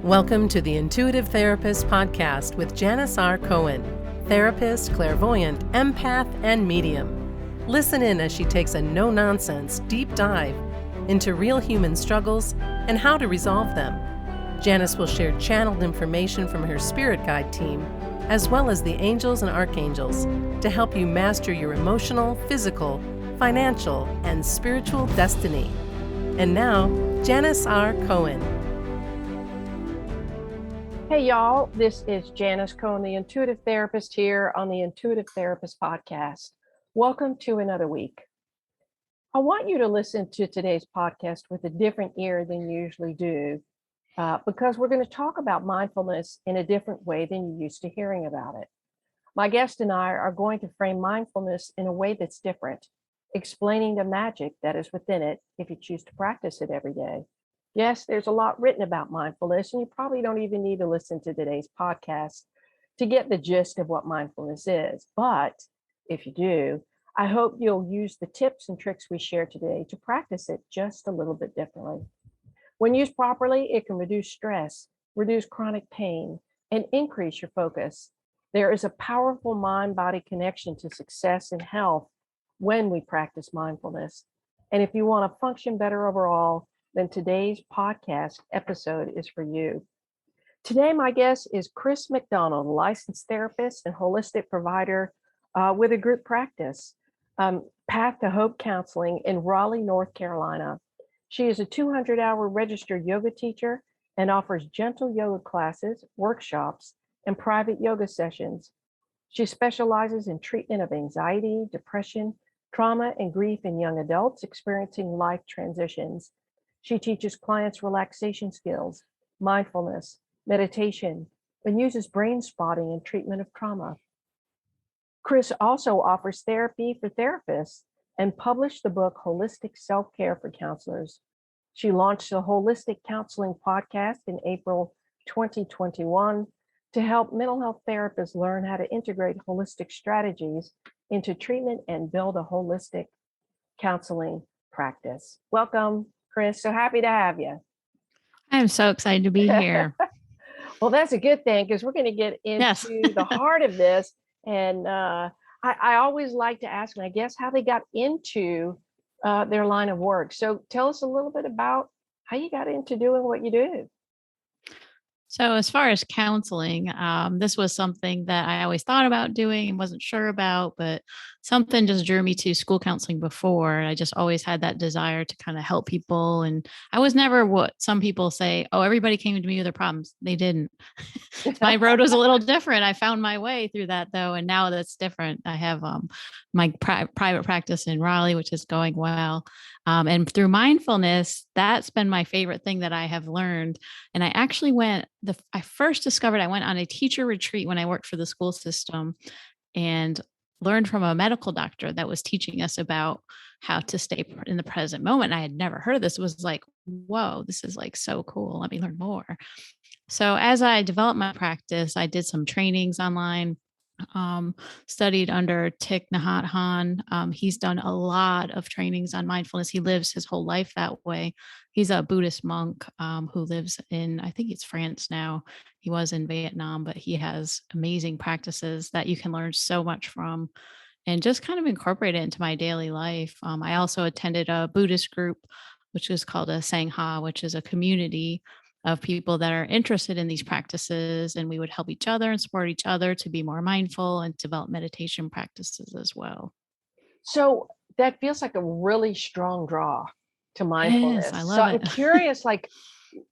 Welcome to the Intuitive Therapist Podcast with Janice R. Cohen, therapist, clairvoyant, empath, and medium. Listen in as she takes a no-nonsense deep dive into real human struggles and how to resolve them. Janice will share channeled information from her spirit guide team, as well as the angels and archangels, to help you master your emotional, physical, financial, and spiritual destiny. And now, Janice R. Cohen. Hey y'all, this is Janice Cohen, the Intuitive Therapist here on the Intuitive Therapist Podcast. Welcome to another week. I want you to listen to today's podcast with a different ear than you usually do, because we're going to talk about mindfulness in a different way than you're used to hearing about it. My guest and I are going to frame mindfulness in a way that's different, explaining the magic that is within it if you choose to practice it every day. Yes, there's a lot written about mindfulness, and you probably don't even need to listen to today's podcast to get the gist of what mindfulness is. But if you do, I hope you'll use the tips and tricks we share today to practice it just a little bit differently. When used properly, it can reduce stress, reduce chronic pain, and increase your focus. There is a powerful mind-body connection to success and health when we practice mindfulness. And if you want to function better overall, then today's podcast episode is for you. Today, my guest is Chris McDonald, a licensed therapist and holistic provider with a group practice, Path to Hope Counseling in Raleigh, North Carolina. She is a 200-hour registered yoga teacher and offers gentle yoga classes, workshops, and private yoga sessions. She specializes in treatment of anxiety, depression, trauma, and grief in young adults experiencing life transitions. She teaches clients relaxation skills, mindfulness, meditation, and uses brain spotting in treatment of trauma. Chris also offers therapy for therapists and published the book Holistic Self-Care for Counselors. She launched the Holistic Counseling Podcast in April 2021 to help mental health therapists learn how to integrate holistic strategies into treatment and build a holistic counseling practice. Welcome, Chris. So happy to have you. I'm so excited to be here. Well, that's a good thing because we're going to get into the heart of this. And I always like to ask my guests how they got into their line of work. So tell us a little bit about how you got into doing what you do. So as far as counseling, this was something that I always thought about doing and wasn't sure about, but something just drew me to school counseling before. I just always had that desire to kind of help people. And I was never what some people say, oh, everybody came to me with their problems. They didn't. My road was a little different. I found my way through that though. And now that's different. I have my private practice in Raleigh, which is going well. And through mindfulness, that's been my favorite thing that I have learned. And I actually I first discovered I went on a teacher retreat when I worked for the school system and learned from a medical doctor that was teaching us about how to stay in the present moment. I had never heard of this. It was like, whoa, this is like so cool. Let me learn more. So as I developed my practice, I did some trainings online. Studied under Thich Nhat Hanh. He's done a lot of trainings on mindfulness. He lives his whole life that way. He's a Buddhist monk who lives in, I think it's France now. He was in Vietnam, but he has amazing practices that you can learn so much from and just kind of incorporate it into my daily life. I also attended a Buddhist group, which is called a Sangha, which is a community of people that are interested in these practices, and we would help each other and support each other to be more mindful and develop meditation practices as well. So that feels like a really strong draw to mindfulness. Yes, I love it. I'm curious, like,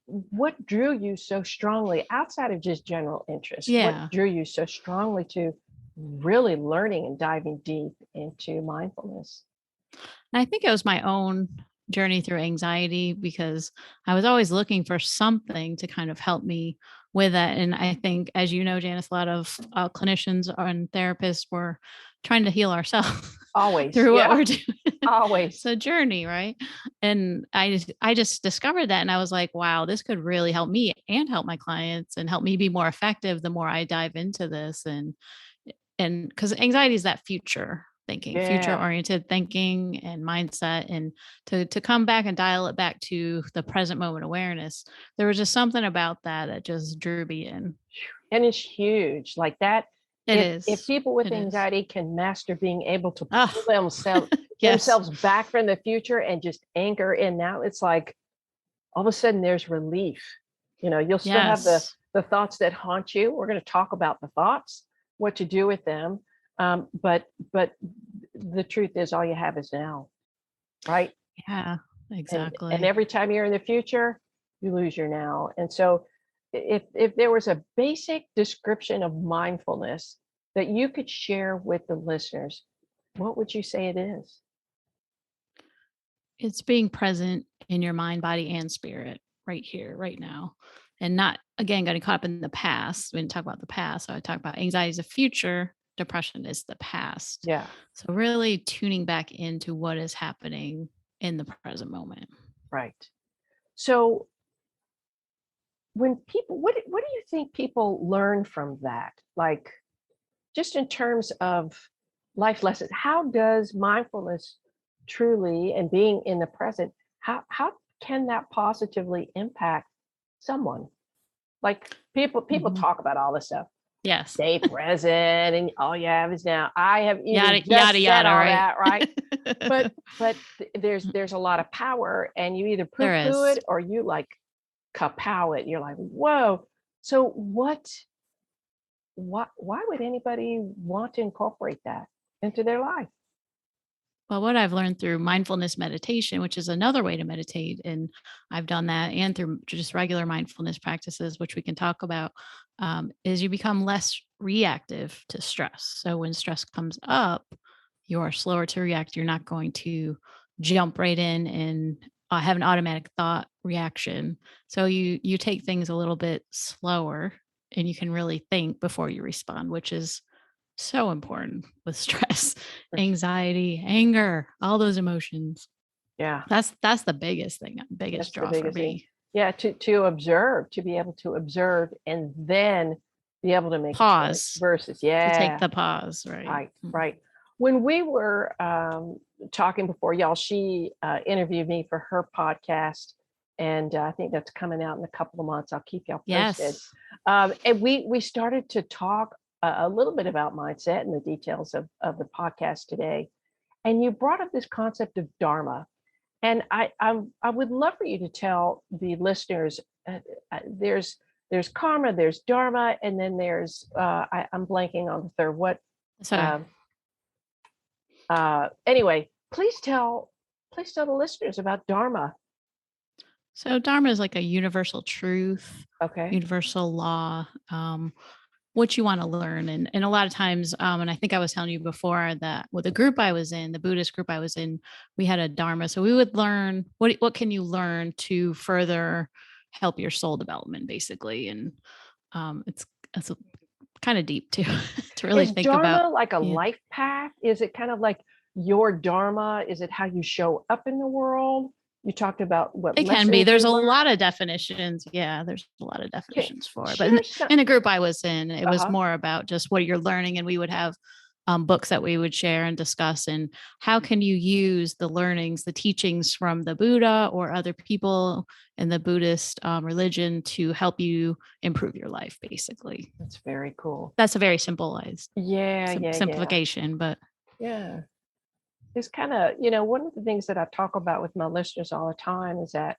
what drew you so strongly outside of just general interest? Yeah. What drew you so strongly to really learning and diving deep into mindfulness? I think it was my own journey through anxiety because I was always looking for something to kind of help me with that. And I think, as you know, Janice, a lot of clinicians and therapists were trying to heal ourselves always through what we're doing. Always. It's a journey, right? And I just discovered that, and I was like, wow, this could really help me and help my clients and help me be more effective the more I dive into this. And because anxiety is that future thinking, future oriented thinking and mindset, and to come back and dial it back to the present moment awareness. There was just something about that just drew me in. And it's huge like that. If people with anxiety can master being able to pull themselves back from the future and just anchor in now, it's like all of a sudden there's relief. You'll still have the thoughts that haunt you. We're going to talk about the thoughts, what to do with them. But the truth is all you have is now, right? Yeah, exactly. And every time you're in the future, you lose your now. And so if there was a basic description of mindfulness that you could share with the listeners, what would you say it is? It's being present in your mind, body, and spirit right here, right now. And not, again, getting caught up in the past. We didn't talk about the past. So I talk about anxiety is the future, depression is the past. Yeah. So really tuning back into what is happening in the present moment. Right. So when people, what do you think people learn from that? Like, just in terms of life lessons, how does mindfulness truly, and being in the present, how can that positively impact someone? Like people talk about all this stuff. Yes. Stay present, and all you have is now. I have even yada, said all right? that, right? but there's a lot of power, and you either poo-poo it or you like kapow it. You're like, whoa. So why would anybody want to incorporate that into their life? Well, what I've learned through mindfulness meditation, which is another way to meditate, and I've done that, and through just regular mindfulness practices, which we can talk about, is you become less reactive to stress. So when stress comes up, you are slower to react. You're not going to jump right in and have an automatic thought reaction. So you take things a little bit slower, and you can really think before you respond, which is so important with stress, anxiety, anger, all those emotions. Yeah. That's the biggest thing, biggest draw for me. Yeah, to observe, to be able to observe and then be able to make pause versus to take the pause, right? Right. When we were talking before, y'all, she interviewed me for her podcast, and I think that's coming out in a couple of months. I'll keep y'all posted. Yes. And we started to talk a little bit about mindset and the details of the podcast today. And you brought up this concept of Dharma. And I would love for you to tell the listeners, there's karma, there's Dharma, and then there's, I'm blanking on the third. What? Anyway, please tell the listeners about Dharma. So Dharma is like a universal truth, universal law, what you want to learn. And a lot of times, and I think I was telling you before that with the group I was in, the Buddhist group I was in, we had a Dharma. So we would learn, what can you learn to further help your soul development, basically. And it's kind of deep too, to really think about. Is Dharma like a life path? Is it kind of like your Dharma? Is it how you show up in the world? You talked about what it can be. There's a lot of definitions. Yeah, there's a lot of definitions for it. But in the group I was in, it was more about just what you're learning. And we would have books that we would share and discuss. And how can you use the learnings, the teachings from the Buddha or other people in the Buddhist religion to help you improve your life, basically. That's very cool. That's a very simplified simplification. But yeah. It's kind of, one of the things that I talk about with my listeners all the time is that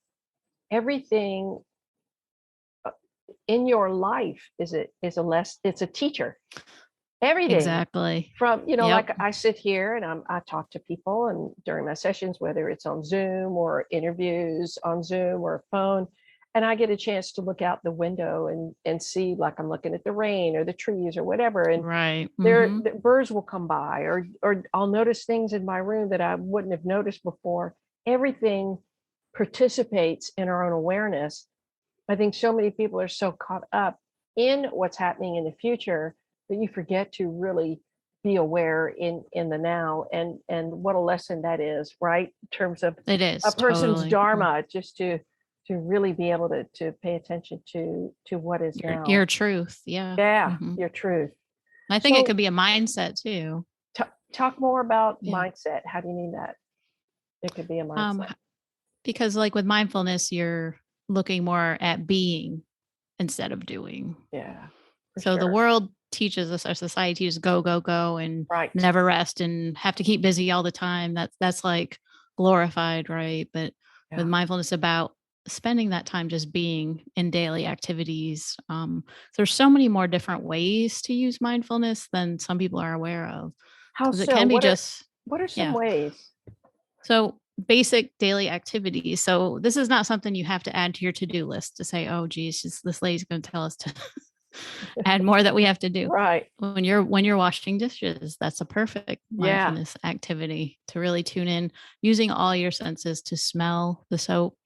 everything in your life it's a teacher. Everything. Exactly. From, like I sit here and I talk to people, and during my sessions, whether it's on Zoom or interviews on Zoom or phone, and I get a chance to look out the window and see, like I'm looking at the rain or the trees or whatever. And the birds will come by, or I'll notice things in my room that I wouldn't have noticed before. Everything participates in our own awareness. I think so many people are so caught up in what's happening in the future that you forget to really be aware in the now, and what a lesson that is, right? In terms of it is a person's Dharma, just to really be able to pay attention to what is now. Your truth. Yeah. Yeah. Your truth. I think it could be a mindset too. Talk more about Yeah. mindset. How do you mean that? It could be a Um, mindset. because like with mindfulness, you're looking more at being instead of doing. Yeah. For So the sure. world teaches us, our society teaches go, go, go and Right. never rest and have to keep busy all the time. That's like glorified, right? But with Yeah. mindfulness, about spending that time just being in daily activities. There's so many more different ways to use mindfulness than some people are aware of, How because it so? can be just, What are some yeah. ways? So basic daily activities. So this is not something you have to add to your to-do list to say, oh geez, this lady's going to tell us to add more that we have to do. Right. When you're washing dishes, that's a perfect Yeah. mindfulness activity to really tune in, using all your senses to smell the soap,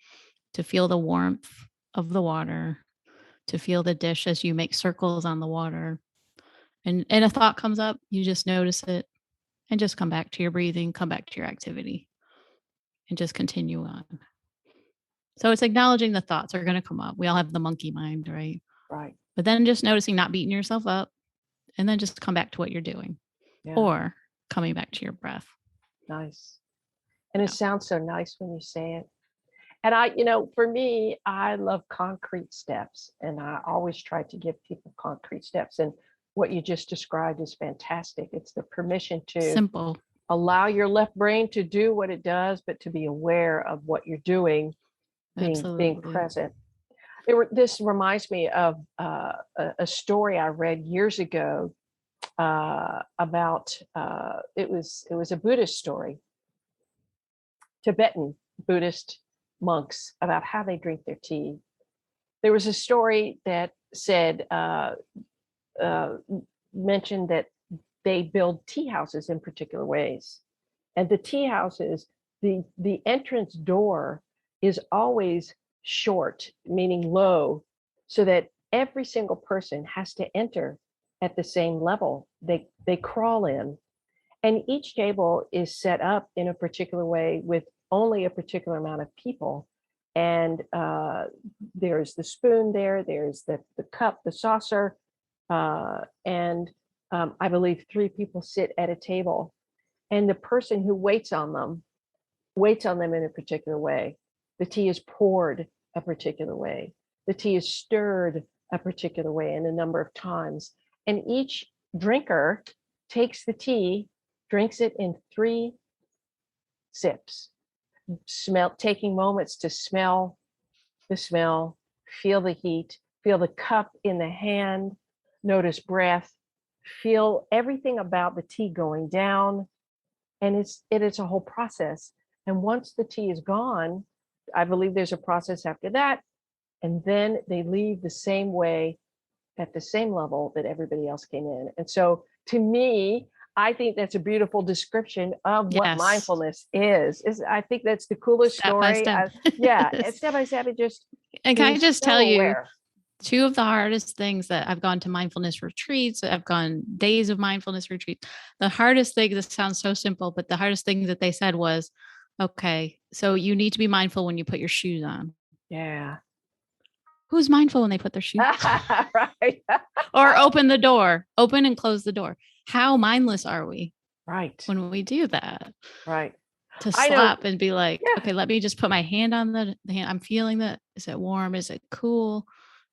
to feel the warmth of the water, to feel the dish as you make circles on the water. And a thought comes up, you just notice it and just come back to your breathing, come back to your activity and just continue on. So it's acknowledging the thoughts are going to come up. We all have the monkey mind, right? Right. But then just noticing, not beating yourself up, and then just come back to what you're doing, Yeah. or coming back to your breath. Nice. And it sounds so nice when you say it. And for me, I love concrete steps, and I always try to give people concrete steps. And what you just described is fantastic. It's the permission to Simple. allow your left brain to do what it does, but to be aware of what you're doing, being Absolutely. present. This reminds me of a story I read years ago about it was a Buddhist story, Tibetan Buddhist monks, about how they drink their tea. There was a story that said uh, mentioned that they build tea houses in particular ways, and the tea houses, the entrance door is always short, meaning low, so that every single person has to enter at the same level. They crawl in, and each table is set up in a particular way with only a particular amount of people. And there's the spoon there, there's the cup, the saucer, and I believe 3 people sit at a table. And the person who waits on them in a particular way. The tea is poured a particular way. The tea is stirred a particular way in a number of times. And each drinker takes the tea, drinks it in 3 sips, taking moments to smell the smell, feel the heat, feel the cup in the hand, notice breath, feel everything about the tea going down. And it is a whole process. And once the tea is gone, I believe there's a process after that. And then they leave the same way, at the same level that everybody else came in. And so to me, I think that's a beautiful description of what Yes. mindfulness is. I think that's the coolest Step by story. step. It's step by step. And can I just so tell you, aware. 2 of the hardest things that I've gone to mindfulness retreats, I've gone days of mindfulness retreats. The hardest thing, this sounds so simple, but the hardest thing that they said was, okay, so you need to be mindful when you put your shoes on. Yeah. Who's mindful when they put their shoes on? Right. Or open the door, open and close the door. How mindless are we Right. when we do that? Right. To I know. stop and be like, Yeah. okay, let me just put my hand on the hand. I'm feeling that. Is it warm? Is it cool?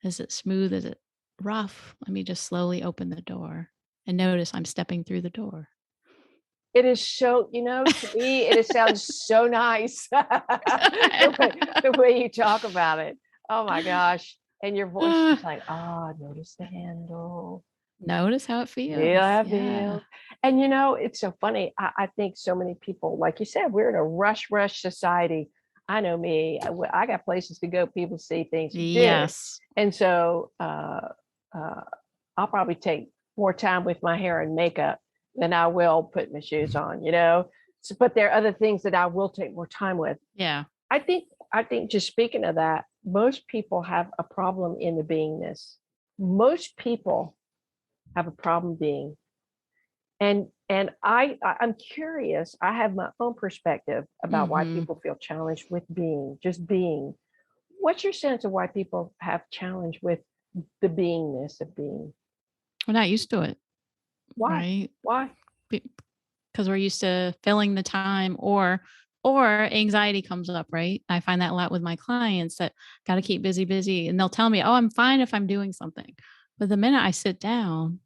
Is it smooth? Is it rough? Let me just slowly open the door and notice I'm stepping through the door. It is so, to me, it sounds so nice. the way you talk about it. Oh my gosh. And your voice is like, notice the handle. Notice how it feels. Feel how it feels. And it's so funny. I think so many people, like you said, we're in a rush society. I know me. I got places to go, people see things to do. Yes. And so I'll probably take more time with my hair and makeup than I will put my shoes on, So, but there are other things that I will take more time with. Yeah. I think just speaking of that, most people have a problem in the beingness. Most people have a problem being. And I'm curious, I have my own perspective about why people feel challenged with just being. What's your sense of why people have challenge with the beingness of being? We're not used to it. Why? Right? Why? Because because we're used to filling the time, or anxiety comes up, right? I find that a lot with my clients that got to keep busy, and they'll tell me, "Oh, I'm fine if I'm doing something." But the minute I sit down,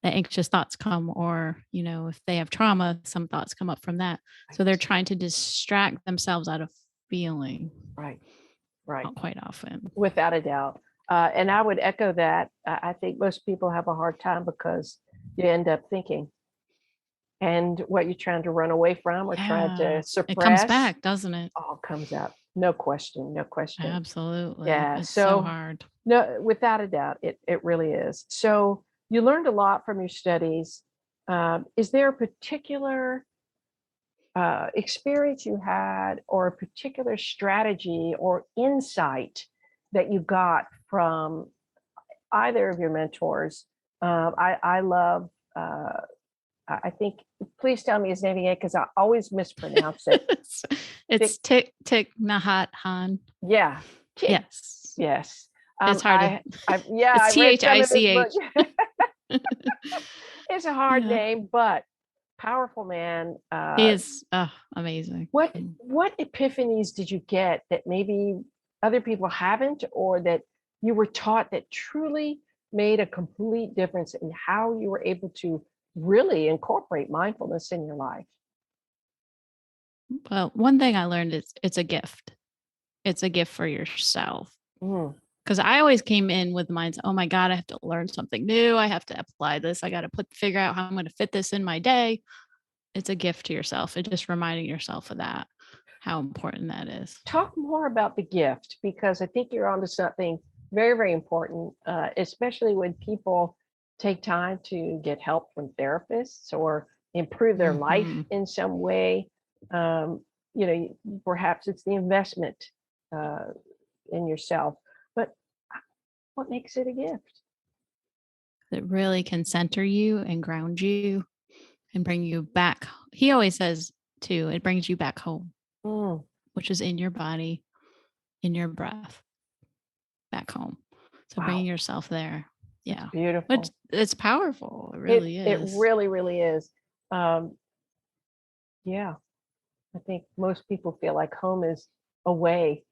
the anxious thoughts come, or, if they have trauma, some thoughts come up from that. So they're Right. trying to distract themselves out of feeling, Right. Right. not quite often. Without a doubt. And I would echo that. I think most people have a hard time because you end up thinking, and what you're trying to run away from or trying Yeah. to It comes suppress back, doesn't it? all comes out. No question. No question. Absolutely. Yeah. It's so So, hard. no, without a doubt, it really is. So, you learned a lot from your studies. Is there a particular experience you had, or a particular strategy or insight that you got from either of your mentors? I love, I think, please tell me his name again because I always mispronounce it. it's Thich, it's Thich Nhat Hanh. yeah, Thich, Yes. yes. It's hard to Yeah, it's I read some of his THICH. books. It's a hard Yeah. name, but powerful man. He is amazing. What epiphanies did you get that maybe other people haven't, or that you were taught that truly made a complete difference in how you were able to really incorporate mindfulness in your life? Well, one thing I learned is it's a gift. It's a gift for yourself. Mm, Because I always came in with the mindset, oh my God, I have to learn something new. I have to apply this. I got to figure out how I'm going to fit this in my day. It's a gift to yourself. It's just reminding yourself of that, how important that is. Talk more about the gift, because I think you're onto something very, very important, especially when people take time to get help from therapists or improve their life Hmm. in some way. Um, Perhaps it's the investment uh, in yourself, but what makes it a gift? It really can center you and ground you and bring you back. He always says, too, it brings you back home, Mm, which is in your body, in your breath, back home. So wow, bringing yourself there. it's Yeah. Which beautiful. it's powerful. It It really it is. really, really is. Um, yeah, I think most people feel like home is away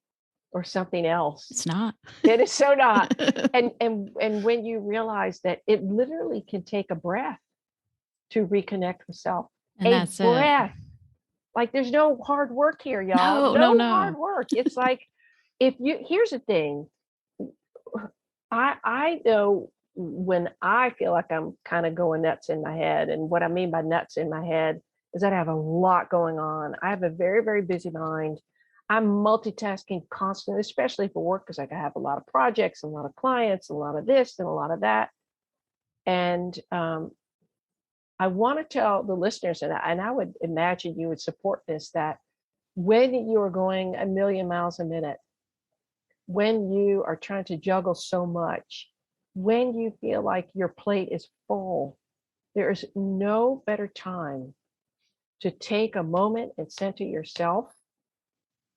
or something else. It's not. It is so not. And when you realize that it literally can take a breath to reconnect with self, And a that's it. breath. Like, there's no hard work here, y'all. No, no, No hard no. work. It's like, here's the thing. I know when I feel like I'm kind of going nuts in my head, and what I mean by nuts in my head is that I have a lot going on. I have a very, very busy mind. I'm multitasking constantly, especially for work, because I have a lot of projects, a lot of clients, a lot of this and a lot of that. And I want to tell the listeners, and I would imagine you would support this, that when you are going a million miles a minute, when you are trying to juggle so much, when you feel like your plate is full, there is no better time to take a moment and center yourself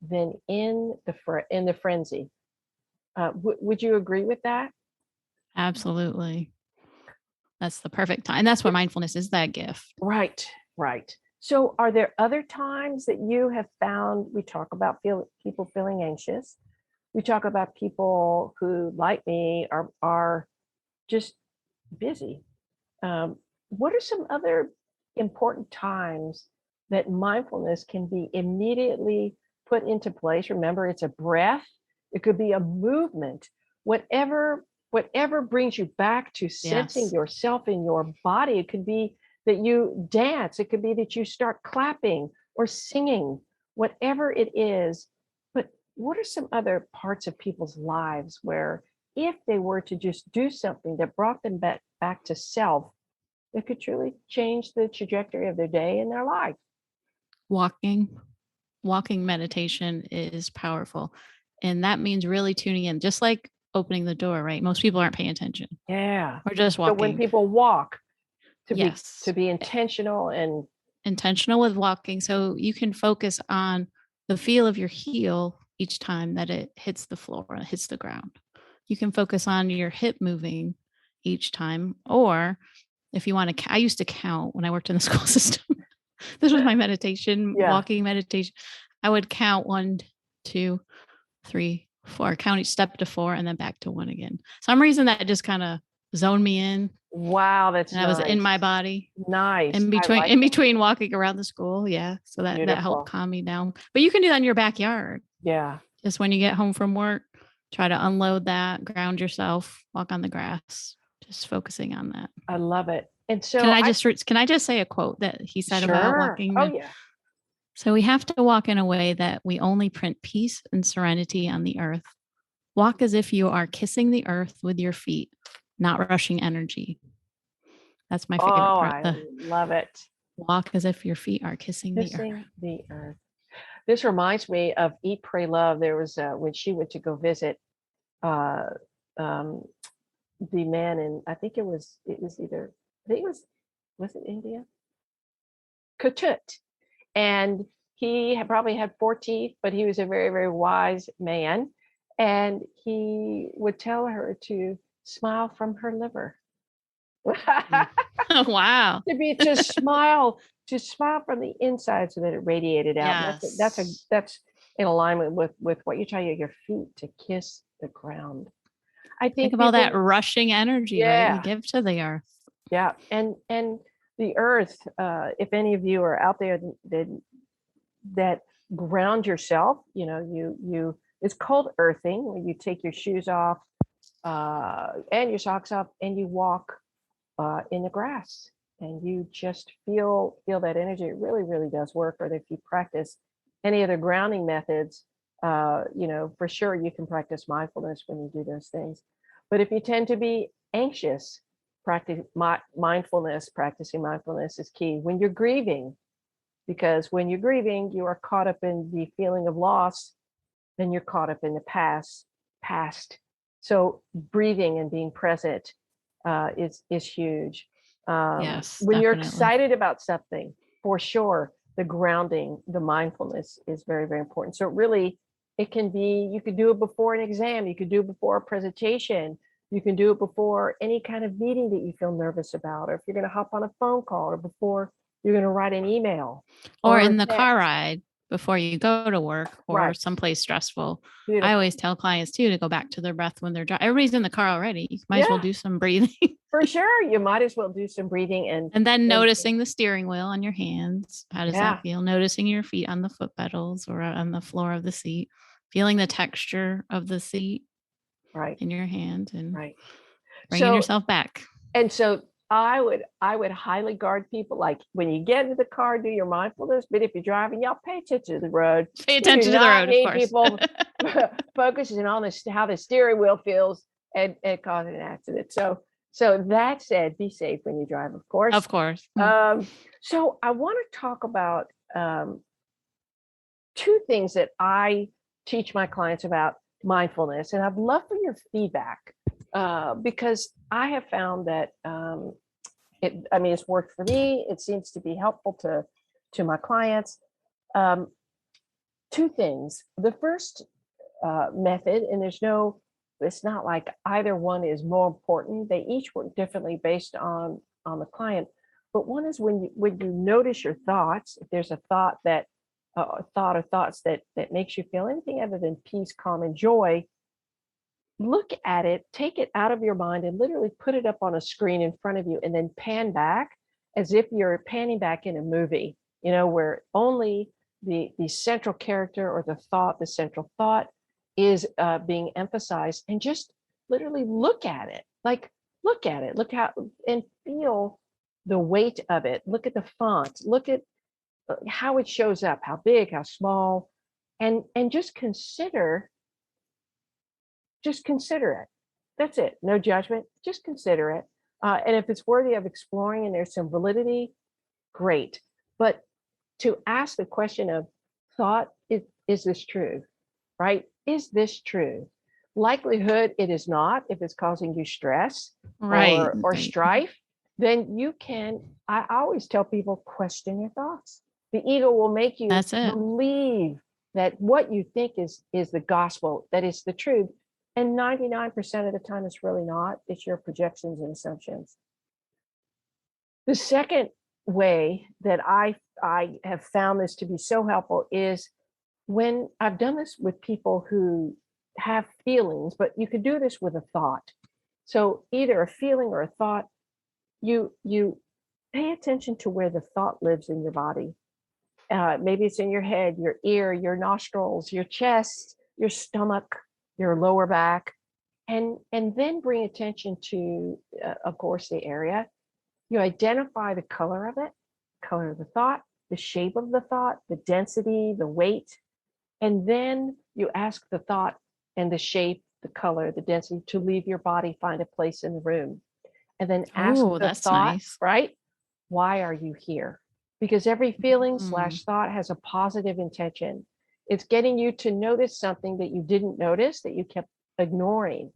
than in the frenzy. Would you agree with that? Absolutely. That's the perfect time. And that's what mindfulness is, that gift. Right, right. So, are there other times that you have found? We talk about people feeling anxious. We talk about people who, like me, are just busy. What are some other important times that mindfulness can be immediately put into place? Remember, it's a breath. It could be a movement. Whatever brings you back to sensing Yes. yourself in your body. It could be that you dance. It could be that you start clapping or singing. Whatever it is. But what are some other parts of people's lives where, if they were to just do something that brought them back to self, it could truly change the trajectory of their day and their life? Walking meditation is powerful. And that means really tuning in, just like opening the door, right? Most people aren't paying attention. Yeah. We're just So when walking. people walk, to Yes. be intentional and Intentional with walking. So you can focus on the feel of your heel each time that it hits the floor, hits the ground. You can focus on your hip moving each time. Or if you want to, I used to count when I worked in the school system. This was my meditation, Yeah. walking meditation. I would count 1, 2, 3, 4, count each step to 4 and then back to 1 again. Some reason that just kind of zoned me in Wow, that's and I was in my nice. body Nice. in I like between walking around the school. Yeah. So that helped Beautiful. calm me down. But you can do that in your backyard. Yeah. Just when you get home from work, try to unload that, ground yourself, walk on the grass, just focusing on that. I love it. And so Can I just say a quote that he said about sure. walking? Oh, yeah. So we have to walk in a way that we only print peace and serenity on the earth. Walk as if you are kissing the earth with your feet, not rushing energy. That's my favorite Oh, part. I love it. Walk as if your feet are kissing the earth. Kissing the earth. This reminds me of Eat, Pray, Love. There was when she went to go visit uh, um, the man in, I think it was either, I think it was it India? Kutut. And he had probably had 4 teeth, but he was a very, very wise man. And he would tell her to smile from her liver. Oh, wow. to smile from the inside so that it radiated out. Yes. That's in alignment with what you tell your feet to kiss the ground. I think of all that rushing energy, right? We give to the earth. Yeah. And the earth, if any of you are out there that ground yourself, you it's called earthing, where you take your shoes off and your socks off and you walk in the grass and you just feel that energy. It really, really does work. Or if you practice any other grounding methods, for sure you can practice mindfulness when you do those things. But if you tend to be anxious, practicing mindfulness is key. When you're grieving, because when you're grieving, you are caught up in the feeling of loss, then you're caught up in the past. So breathing and being present is huge. Yes, when you're definitely. excited about something, for sure, the grounding, the mindfulness is very, very important. So really, it can be, you could do it before an exam, you could do it before a presentation, you can do it before any kind of meeting that you feel nervous about, or if you're going to hop on a phone call, or before you're going to write an email, or in the car ride before you go to work or someplace stressful. Beautiful. I always tell clients too to go back to their breath when they're driving. Everybody's in the car already. You might as well do some breathing. For sure. You might as well do some breathing and then noticing the steering wheel on your hands. How does that feel? Noticing your feet on the foot pedals or on the floor of the seat, feeling the texture of the seat in your hand and bringing yourself back. And so I would highly guard people, like when you get into the car, do your mindfulness. But if you're driving, y'all pay attention to the road. Pay attention to the road, of course. People focusing on how the steering wheel feels and causing an accident. So that said, be safe when you drive, of course. Of course. So I want to talk about 2 things that I teach my clients about mindfulness, and I'd love for your feedback because I have found that it's worked for me. It seems to be helpful to my clients. 2 things. The first method, and it's not like either one is more important. They each work differently based on the client. But one is when you notice your thoughts. If there's a thought or thoughts that makes you feel anything other than peace, calm, and joy, look at it, take it out of your mind and literally put it up on a screen in front of you, and then pan back as if you're panning back in a movie, where only the central character or the central thought is being emphasized, and just literally look at it, look how and feel the weight of it. Look at the font, look at how it shows up, how big, how small, and just consider it. That's it. No judgment. Just consider it. And if it's worthy of exploring and there's some validity, great. But to ask the question of thought, is this true? Right? Is this true? Likelihood it is not. If it's causing you stress or strife, then you can, I always tell people, question your thoughts. The ego will make you believe that what you think is the gospel, that is the truth. And 99% of the time, it's really not. It's your projections and assumptions. The second way that I have found this to be so helpful is when I've done this with people who have feelings, but you could do this with a thought. So either a feeling or a thought, you pay attention to where the thought lives in your body. Maybe it's in your head, your ear, your nostrils, your chest, your stomach, your lower back, and then bring attention to, of course, the area. You identify the color of it, color of the thought, the shape of the thought, the density, the weight, and then you ask the thought and the shape, the color, the density to leave your body, find a place in the room, and then ask Oh, the that's thought, nice. right? Why are you here? Because every feeling Mm, slash thought has a positive intention. It's getting you to notice something that you didn't notice that you kept ignoring,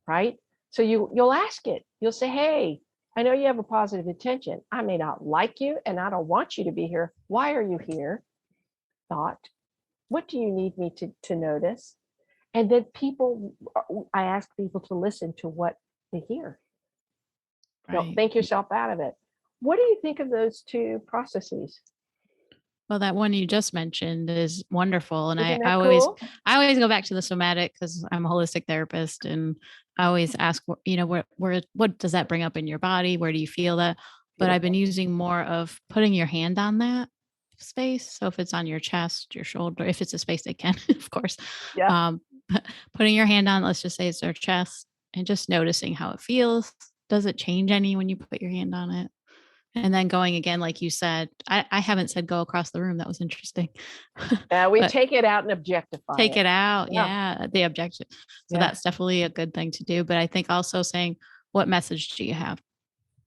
right? So you'll ask it. You'll say, "Hey, I know you have a positive intention. I may not like you and I don't want you to be here. Why are you here?" Thought. What do you need me to notice? And then I ask people to listen to what they hear. Don't right. think yourself out of it. What do you think of those two processes? Well, that one you just mentioned is wonderful. And Isn't I that always cool? I always go back to the somatic because I'm a holistic therapist, and I always ask, what does that bring up in your body? Where do you feel that? But I've been Beautiful. using more of putting your hand on that space. So if it's on your chest, your shoulder, if it's a space they can, of course, Yeah. um, putting your hand on, let's just say it's their chest, and just noticing how it feels. Does it change any when you put your hand on it? And then going again, like you said, I haven't said go across the room. That was interesting. We But take it out and objectify take it. it out. Yeah. Yeah. The objection. So Yeah. that's definitely a good thing to do. But I think also saying, what message do you have?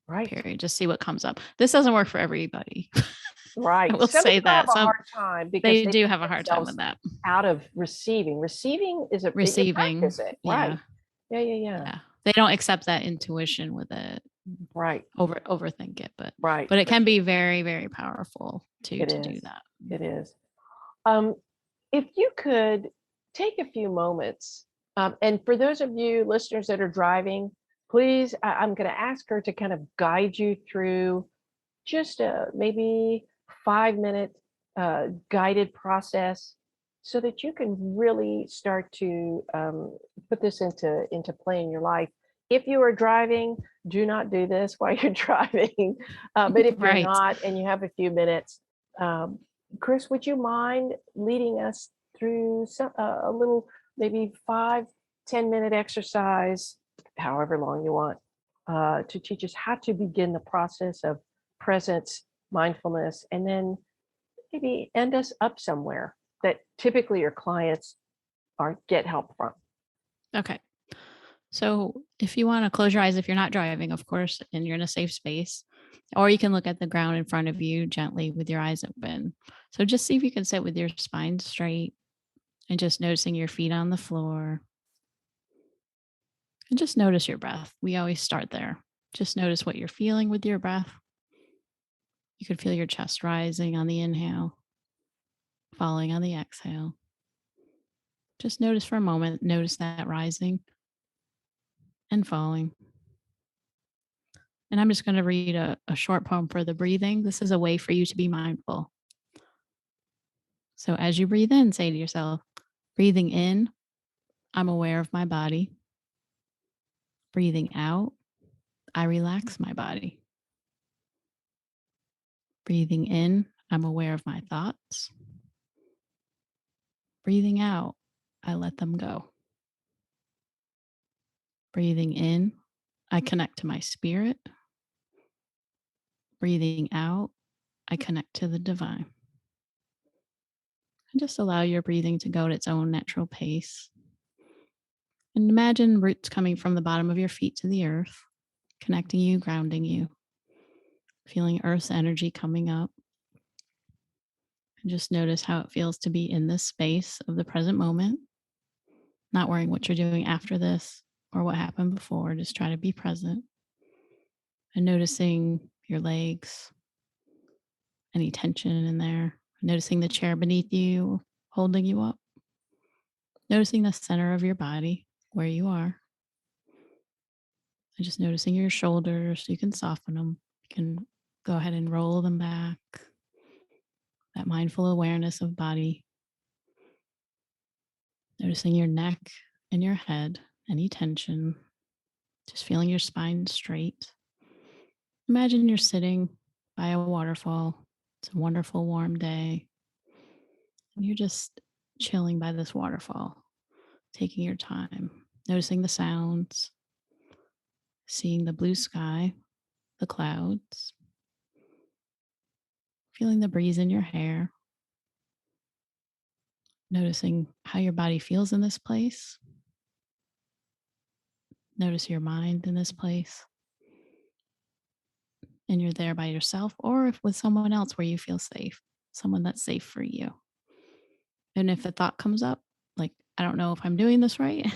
Right. Period. Just see what comes up. This doesn't work for everybody. I Right. will Some say people have that. a Some hard time because they they do take have a hard time with themselves that. out of receiving. Receiving is you Receiving. practice it. Yeah. Right. Yeah. Yeah. Yeah. Yeah. They don't accept that intuition with it. Right. Overthink it. Right. But it For can sure. be very, very powerful too It to do is. that. It is. Um, if you could take a few moments, and for those of you listeners that are driving, please, I'm going to ask her to kind of guide you through just a maybe 5 minute guided process so that you can really start to put this into play in your life. If you are driving, do not do this while you're driving. But if you're Right. not and you have a few minutes, um, Chris, would you mind leading us through a little, maybe 5-10 minute exercise, however long you want, to teach us how to begin the process of presence, mindfulness, and then maybe end us up somewhere that typically your clients are get help from. Okay. So if you want to close your eyes, if you're not driving, of course, and you're in a safe space, or you can look at the ground in front of you gently with your eyes open. So just see if you can sit with your spine straight and just noticing your feet on the floor, and just notice your breath. We always start there. Just notice what you're feeling with your breath. You could feel your chest rising on the inhale, falling on the exhale. Just notice for a moment, notice that rising and falling. And I'm just going to read a short poem for the breathing. This is a way for you to be mindful. So as you breathe in, say to yourself, breathing in, I'm aware of my body. Breathing out, I relax my body. Breathing in, I'm aware of my thoughts. Breathing out, I let them go. Breathing in, I connect to my spirit. Breathing out, I connect to the divine. And just allow your breathing to go at its own natural pace. And imagine roots coming from the bottom of your feet to the earth, connecting you, grounding you, feeling Earth's energy coming up. And just notice how it feels to be in this space of the present moment, not worrying what you're doing after this or what happened before. Just try to be present and noticing your legs, any tension in there, noticing the chair beneath you holding you up, noticing the center of your body where you are, and just noticing your shoulders. You can soften them, you can Go ahead and roll them back. That mindful awareness of body. Noticing your neck and your head, any tension. Just feeling your spine straight. Imagine you're sitting by a waterfall. It's a wonderful warm day. And you're just chilling by this waterfall, taking your time, noticing the sounds, seeing the blue sky, the clouds, feeling the breeze in your hair, noticing how your body feels in this place. Notice your mind in this place. And you're there by yourself or if with someone else where you feel safe, someone that's safe for you. And if a thought comes up, like, I don't know if I'm doing this right,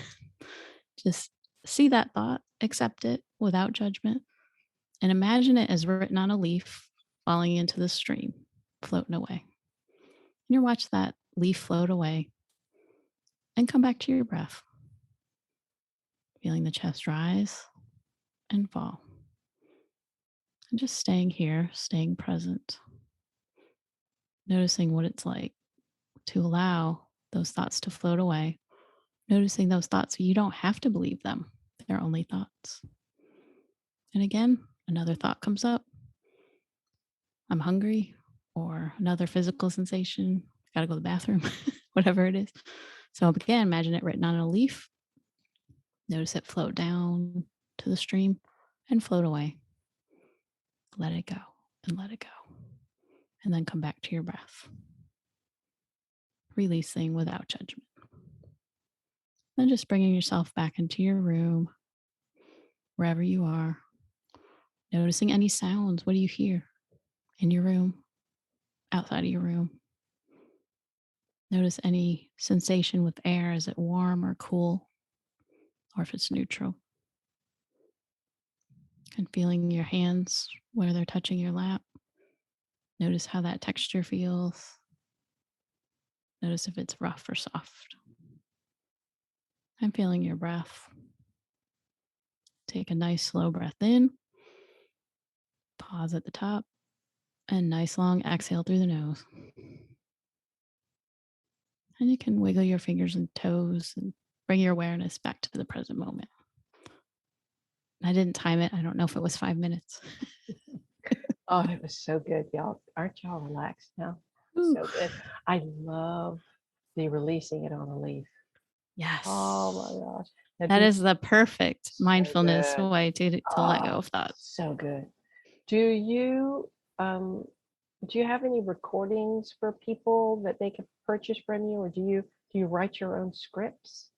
just see that thought, accept it without judgment, and imagine it as written on a leaf falling into the stream, floating away. And you watch that leaf float away and come back to your breath, feeling the chest rise and fall. And just staying here, staying present, noticing what it's like to allow those thoughts to float away, noticing those thoughts, you don't have to believe them. They're only thoughts. And again, another thought comes up. I'm hungry, or another physical sensation. Gotta go to the bathroom, whatever it is. So again, imagine it written on a leaf. Notice it float down to the stream and float away. Let it go and let it go. And then come back to your breath. Releasing without judgment. Then just bringing yourself back into your room, wherever you are. Noticing any sounds. What do you hear in your room, outside of your room? Notice any sensation with air. Is it warm or cool? Or if it's neutral. And feeling your hands where they're touching your lap. Notice how that texture feels. Notice if it's rough or soft. And feeling your breath. Take a nice slow breath in. Pause at the top. And nice long exhale through the nose. And you can wiggle your fingers and toes and bring your awareness back to the present moment. I didn't time it. I don't know if it was 5 minutes. Oh, it was so good, y'all. Aren't y'all relaxed now? Ooh. So good. I love the releasing it on a leaf. Yes. Oh my gosh. Now, That is the perfect mindfulness good. way to let go of thoughts. So good. Do you have any recordings for people that they can purchase from you, or do you write your own scripts?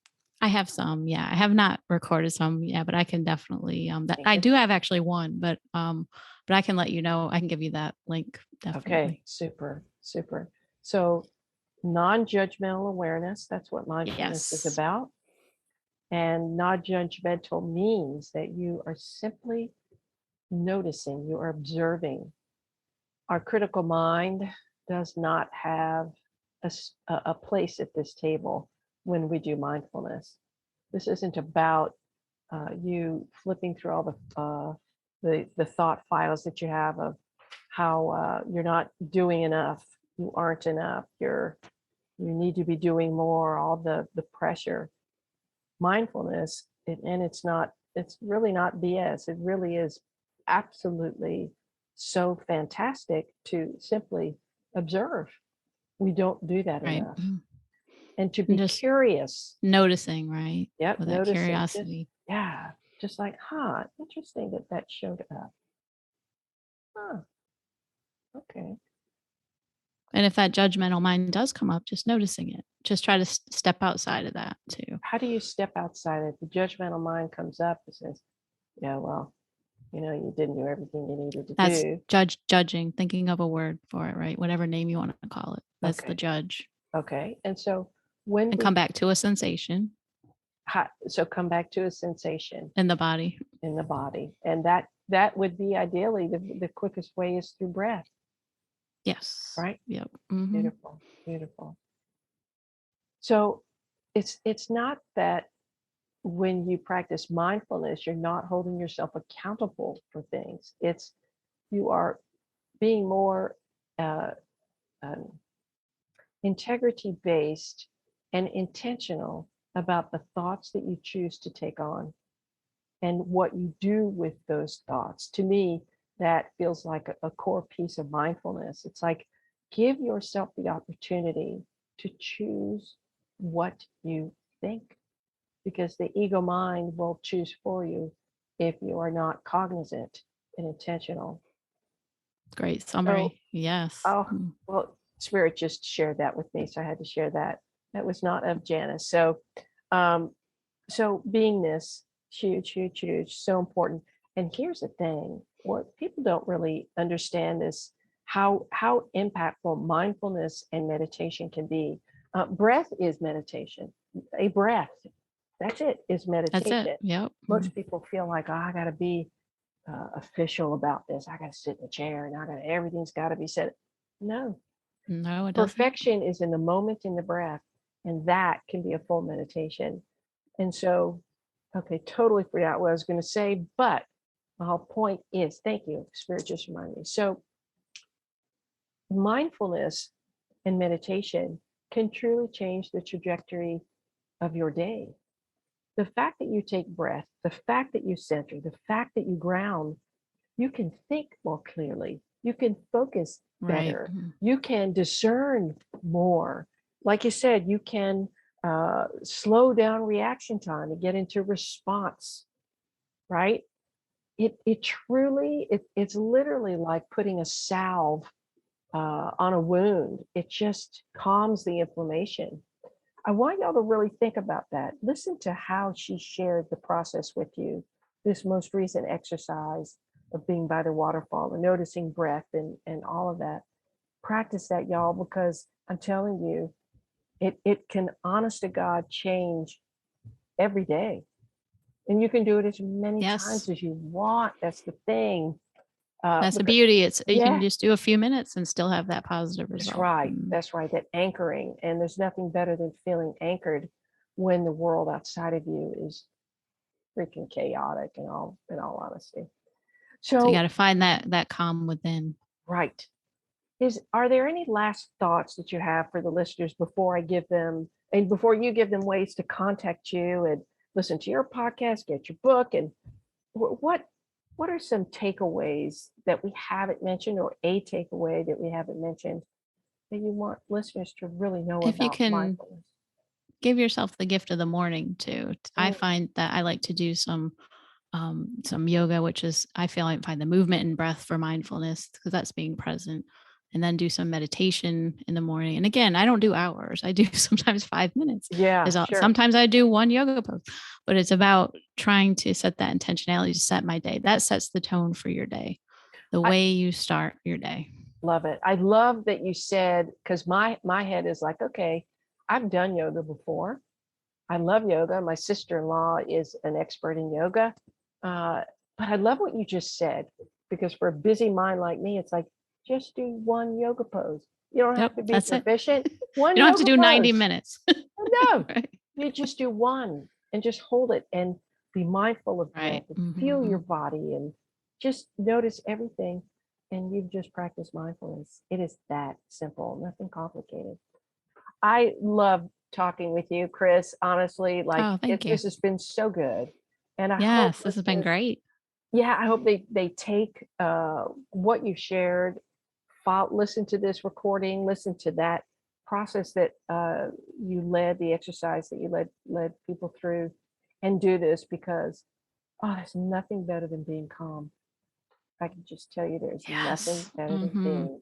I have some, yeah. I have not recorded some, yeah, but I can definitely I do have actually one, but I can let you know. I can give you that link, definitely. Okay, super. So non-judgmental awareness, that's what mindfulness is about. And non-judgmental means that you are simply noticing, you are observing. Our critical mind does not have a place at this table when we do mindfulness. This isn't about you flipping through all the thought files that you have of how you're not doing enough, you aren't enough, you need to be doing more, all the pressure. Mindfulness, it's really not BS. It really is absolutely so fantastic to simply observe. We don't do that enough. And to be just curious. Noticing, right? Yep, with that noticing. curiosity. Just like, interesting that showed up. Okay. And if that judgmental mind does come up, just noticing it. Just try to step outside of that too. How do you step outside it? The judgmental mind comes up and says, yeah, well, you didn't do everything you needed to do. That's judging, thinking of a word for it, right? Whatever name you want to call it. That's the judge. Okay. And so come back to a sensation. So come back to a sensation. In the body. And that would be ideally the quickest way is through breath. Yes. Right? Yep. Mm-hmm. Beautiful. So it's not that when you practice mindfulness, you're not holding yourself accountable for things. It's you are being more uh, um, integrity based and intentional about the thoughts that you choose to take on and what you do with those thoughts. To me, that feels like a core piece of mindfulness. It's like give yourself the opportunity to choose what you think, because the ego mind will choose for you if you are not cognizant and intentional. Great So, summary. Yes. oh, well, Spirit just shared that with me, so I had to share that. That was not of Janice. Um, so beingness, huge, huge, huge, so important. And here's the thing: what people don't really understand is how impactful mindfulness and meditation can be. Breath is meditation. A breath, that's it, is That's it. meditation. Yep. Most people feel like, oh, I got to be official about this. I got to sit in the chair and I got everything's got to be said. No, No, it doesn't. perfection is in the moment, in the breath, and that can be a full meditation. And so, okay, totally forgot what I was going to say, but the whole point is, thank you, Spirit just reminded me. So, mindfulness and meditation can truly change the trajectory of your day. The fact that you take breath, the fact that you center, the fact that you ground, you can think more clearly. You can focus Right. better. You can discern more. Like you said, you can slow down reaction time and get into response, right? It truly, it's literally like putting a salve on a wound. It just calms the inflammation. I want y'all to really think about that. Listen to how she shared the process with you, this most recent exercise of being by the waterfall and noticing breath and all of that. Practice that, y'all, because I'm telling you, it can, honest to God, change every day. And you can do it as many Yes. times as you want. That's the thing. That's the Because, beauty. It's you can yeah, just do a few minutes and still have that positive that's result. right. That's right. That anchoring. And there's nothing better than feeling anchored when the world outside of you is freaking chaotic, in all honesty. So you got So, to find that calm within. right. Are there any last thoughts that you have for the listeners before I give them, and before you give them ways to contact you and listen to your podcast, get your book, and what what are some takeaways that we haven't mentioned, or a takeaway that we haven't mentioned that you want listeners to really know If you about can mindfulness? give yourself the gift of the morning too. I Mm, find that I like to do some yoga, which is I feel I find the movement and breath for mindfulness because that's being present. And then do some meditation in the morning. And again, I don't do hours. I do sometimes 5 minutes. yeah, sure. Sometimes I do one yoga pose, but it's about trying to set that intentionality to set my day. That sets the tone for your day, the I way you start your day. love it. I love that you said, because my head is like, okay, I've done yoga before. I love yoga. My sister-in-law is an expert in yoga. Uh, but I love what you just said, because for a busy mind like me, it's like, just do one yoga pose. You don't Yep, have to be that's it. proficient. You One don't have to yoga do 90 pose. minutes. No, Right. you just do one and just hold it and be mindful of breath Right. and feel Mm-hmm. your body and just notice everything. And you've just practiced mindfulness. It is that simple, nothing complicated. I love talking with you, Chris. Honestly, like Oh, thank you. this has been so good. And I hope Yes, this has been listeners, great. yeah, I hope they take what you shared, listen to this recording, listen to that process that you led, the exercise that you led people through, and do this, because there's nothing better than being calm. I can just tell you, there's nothing Yes. better than Hmm. being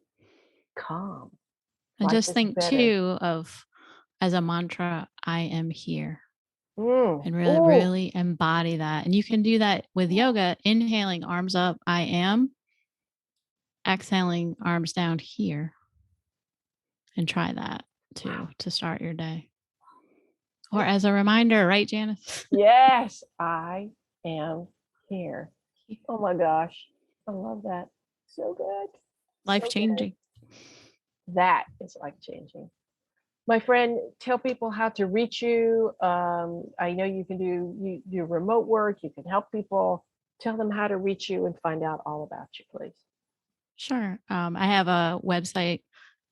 calm. And Life just is think better. too of as a mantra, I am here. And really, Oh, really embody that. And you can do that with yoga, inhaling arms up, I am, exhaling arms down here. And try that wow. too to start your day. Or as a reminder, right, Janice? Yes, I am here. Oh my gosh. I love that. So good. Life So good. changing. That is life changing. My friend, tell people how to reach you. I know you can do remote work. You can help people. Tell them how to reach you and find out all about you, please. Sure. I have a website.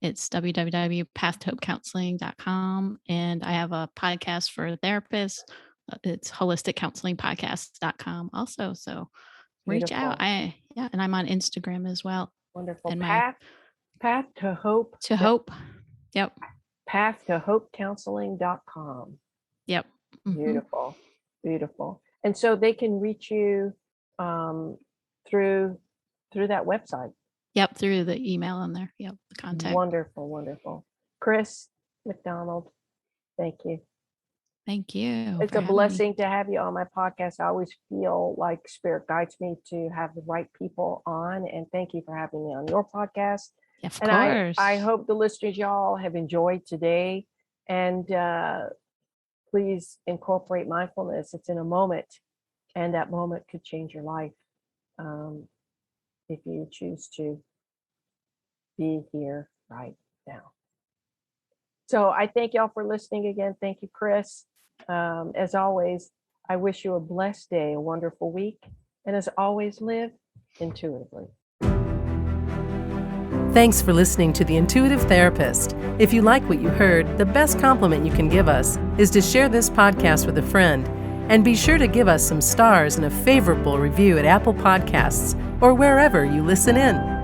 It's www.pathtohopecounseling.com. And I have a podcast for therapists. It's holisticcounselingpodcast.com also. So reach out. Beautiful. And I'm on Instagram as well. Wonderful. And my Path to Hope. to hope. Yep. Pathtohopecounseling.com. Yep. Beautiful. Beautiful. And so they can reach you through that website. Yep. Through the email on there. Yep. The contact. Wonderful. Wonderful. Chris McDonald, thank you. Thank you. It's a blessing to have you on my podcast. I always feel like Spirit guides me to have the right people on. And thank you for having me on your podcast. Of and course. I hope the listeners, y'all, have enjoyed today. And please incorporate mindfulness. It's in a moment, and that moment could change your life if you choose to be here right now. So I thank y'all for listening again. Thank you, Chris. As always, I wish you a blessed day, a wonderful week. And as always, live intuitively. Thanks for listening to The Intuitive Therapist. If you like what you heard, the best compliment you can give us is to share this podcast with a friend. And be sure to give us some stars and a favorable review at Apple Podcasts or wherever you listen in.